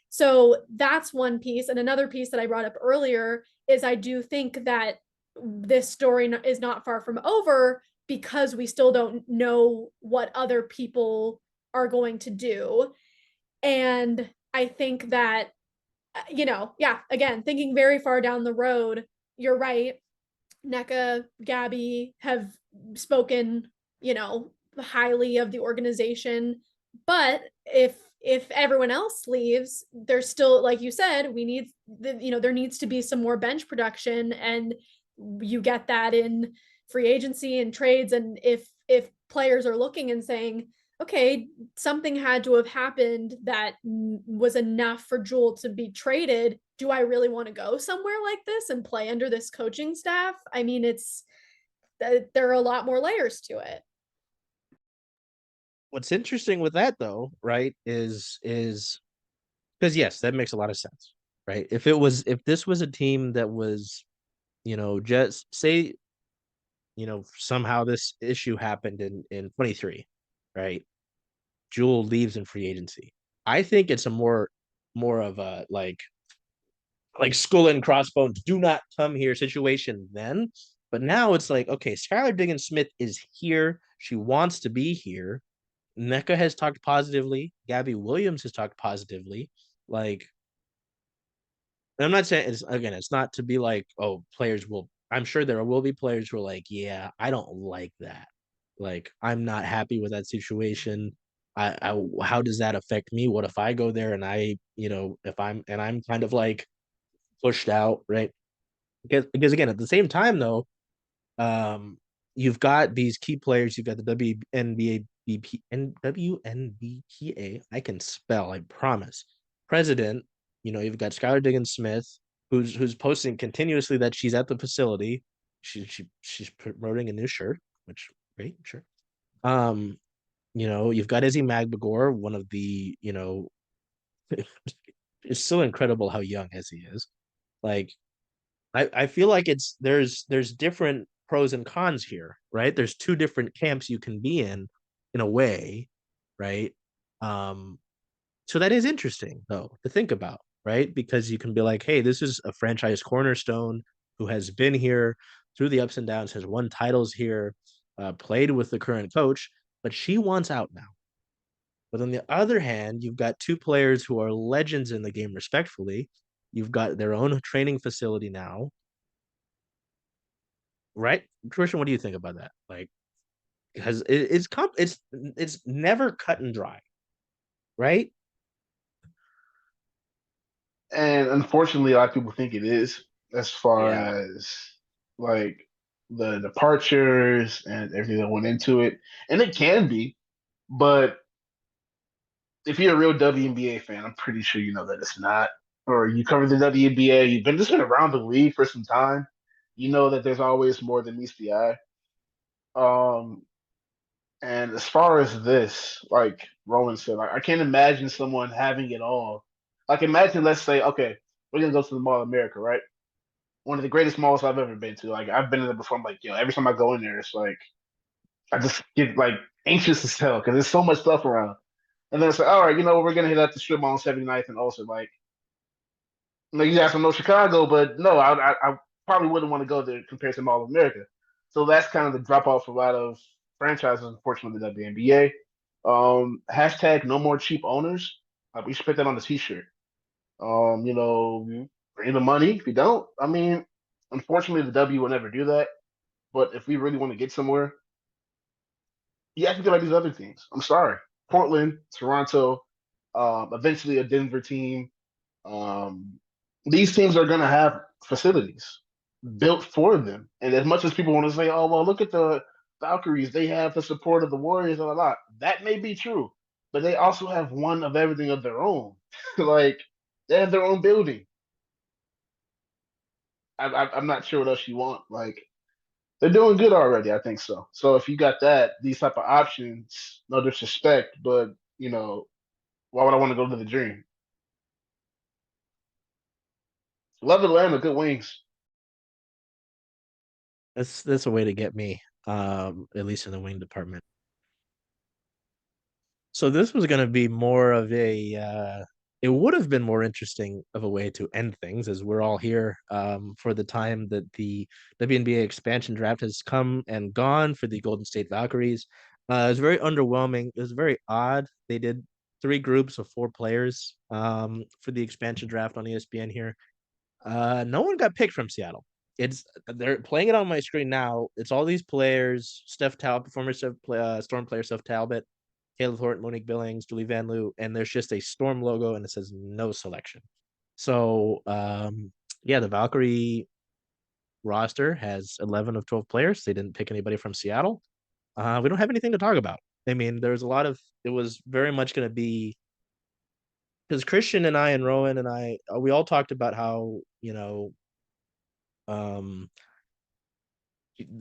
So that's one piece. And another piece that I brought up earlier is I do think that this story is not far from over because we still don't know what other people are going to do. And I think that, yeah, again, thinking very far down the road, you're right. Nneka, Gabby have spoken, highly of the organization. But if everyone else leaves, there's still, like you said, there needs to be some more bench production, and you get that in free agency and trades. And if players are looking and saying, okay, something had to have happened that was enough for Jewell to be traded. Do I really want to go somewhere like this and play under this coaching staff? I mean, there are a lot more layers to it. What's interesting with that though, right, is because yes, that makes a lot of sense, right? If this was a team that was, just say, somehow this issue happened in 23, right? Jewell leaves in free agency. I think it's a more of a like skull and crossbones, do not come here situation then. But now it's like, okay, Skylar Diggins-Smith is here. She wants to be here. Nneka has talked positively. Gabby Williams has talked positively. Like, I'm not saying it's not to be like, oh, players will. I'm sure there will be players who are like, yeah, I don't like that. Like, I'm not happy with that situation. How does that affect me? What if I go there and if I'm kind of like pushed out, right? Because again, at the same time though, you've got these key players. You've got the WNBA BP and WNBPA. I can spell, I promise. President. You've got Skylar Diggins-Smith, who's posting continuously that she's at the facility. She's promoting a new shirt, which great, sure. You've got Izzy Magbagor, one of the, it's so incredible how young Izzy is. Like, I feel like there's different pros and cons here, right? There's two different camps you can be in a way, right? So that is interesting though to think about, right? Because you can be like, hey, this is a franchise cornerstone who has been here through the ups and downs, has won titles here, played with the current coach, but she wants out now. But on the other hand, you've got two players who are legends in the game, respectfully. You've got their own training facility now, right? Christian, what do you think about that? Like, because it's never cut and dry, right? And unfortunately, a lot of people think it is, as far Yeah. as like the departures and everything that went into it. And it can be, but if you're a real WNBA fan, I'm pretty sure you know that it's not. Or you cover the WNBA, you've been just been around the league for some time. You know that there's always more than meets the eye. Um, and as far as this, like Rowan said, I can't imagine someone having it all. Like imagine, let's say, okay, we're gonna go to the Mall of America, right? One of the greatest malls I've ever been to. Like I've been in there before. I'm like, every time I go in there, it's like I just get like anxious as hell because there's so much stuff around. And then it's like, all right, we're gonna hit up the strip mall on 79th and also like you guys don't know Chicago, but no, I probably wouldn't want to go there compared to Mall of America. So that's kind of the drop off for a lot of franchises, unfortunately, that the NBA. Hashtag no more cheap owners. We should put that on the t-shirt. Bring the money. If you don't, I mean, unfortunately, the W will never do that. But if we really want to get somewhere, you have to get like these other teams. I'm sorry, Portland, Toronto, eventually a Denver team. Um, these teams are going to have facilities built for them. And as much as people want to say, oh, well, look at the Valkyries, they have the support of the Warriors, blah, blah, blah. That may be true, but they also have one of everything of their own. Like, they have their own building. I'm not sure what else you want. Like, they're doing good already. I think so. So if you got these type of options, no disrespect, but, why would I want to go to the Dream? Love Atlanta, good wings. That's a way to get me, at least in the wing department. So this was going to be more of it would have been more interesting of a way to end things, as we're all here for the time that the WNBA expansion draft has come and gone for the Golden State Valkyries. It was very underwhelming. It was very odd. They did 3 groups of 4 players for the expansion draft on ESPN here. No one got picked from Seattle. They're playing it on my screen now. It's all these players: Steph Talbot, former Storm player Steph Talbot, Taylor Thornton, Monique Billings, Julie Van Loo, and there's just a Storm logo and it says no selection. So yeah, the Valkyrie roster has 11 of 12 players. They didn't pick anybody from Seattle. We don't have anything to talk about. I mean, there's a lot of it was very much going to be because Christian and I and Rowan and I we all talked about how um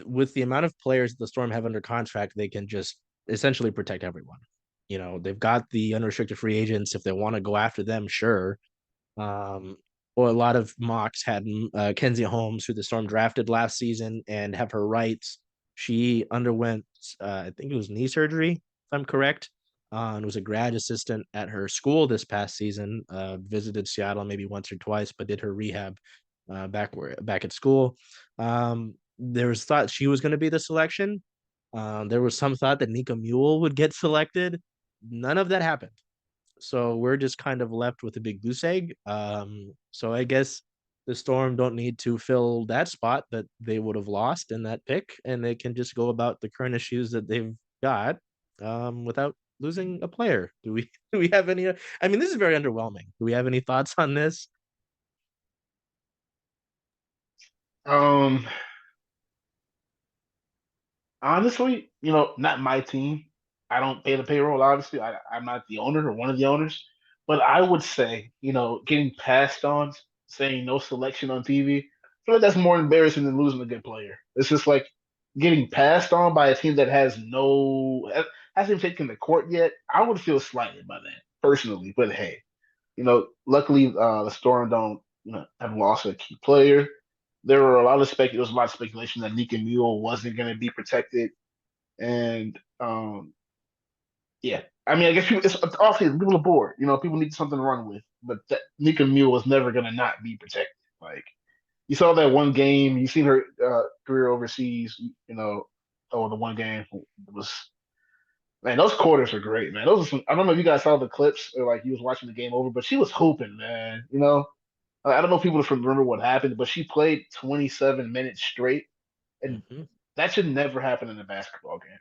with the amount of players the Storm have under contract, they can just essentially protect everyone. They've got the unrestricted free agents. If they want to go after them, sure. Um, well, a lot of mocks had Kenzie Holmes, who the Storm drafted last season, and have her rights. She underwent, I think it was knee surgery, if I'm correct, and was a grad assistant at her school this past season. Visited Seattle maybe once or twice, but did her rehab back at school. There was thought she was going to be the selection. There was some thought that Nika Mule would get selected. None of that happened. So we're just kind of left with a big goose egg. So I guess the Storm don't need to fill that spot that they would have lost in that pick, and they can just go about the current issues that they've got without losing a player. Do we do we have any? I mean, this is very underwhelming. Do we have any thoughts on this? Um, Honestly, not my team. I don't pay the payroll, obviously. I'm not the owner or one of the owners. But I would say, getting passed on, saying no selection on TV, I feel like that's more embarrassing than losing a good player. It's just like getting passed on by a team that hasn't taken the court yet. I would feel slighted by that personally. But hey, luckily the Storm don't, have lost a key player. There was a lot of speculation that Nika Mule wasn't going to be protected, and yeah, I mean, I guess it's obviously people are bored. People need something to run with, but Nika Mule was never going to not be protected. Like you saw that one game, you seen her career overseas. The one game was man, those quarters are great, man. Those are some. I don't know if you guys saw the clips or like you was watching the game over, but she was hooping, man. I don't know if people remember what happened, but she played 27 minutes straight, and Mm-hmm. that should never happen in a basketball game.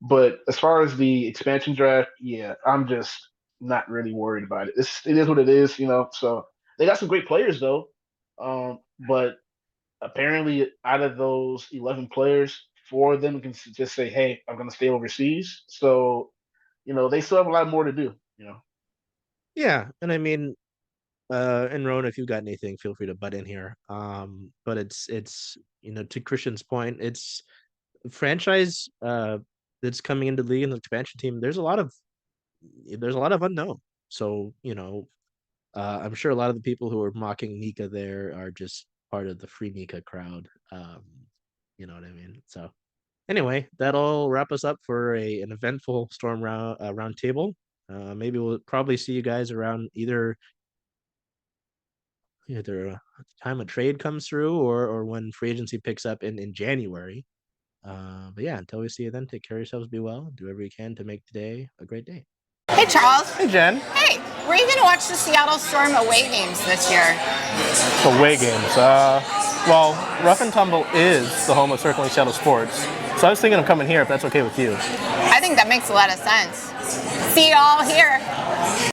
But as far as the expansion draft, yeah, I'm just not really worried about it. It is what it is, So they got some great players though, but apparently out of those 11 players, 4 of them can just say, "Hey, I'm going to stay overseas." So they still have a lot more to do. Yeah, and I mean, and Ron, if you've got anything, feel free to butt in here. But it's to Christian's point, it's a franchise that's coming into the league and the expansion team. There's a lot of unknown. So I'm sure a lot of the people who are mocking Nika there are just part of the free Nika crowd. You know what I mean? So anyway, that'll wrap us up for an eventful Storm round table. Maybe we'll probably see you guys around either time a trade comes through or when free agency picks up in January. But yeah, until we see you then, take care of yourselves, be well, do whatever you can to make today a great day. Hey, Charles. Hey, Jen. Hey, where are you going to watch the Seattle Storm away games this year? Away games. Well, Rough and Tumble is the home of Circling Seattle Sports, so I was thinking of coming here if that's okay with you. I think that makes a lot of sense. See you all here.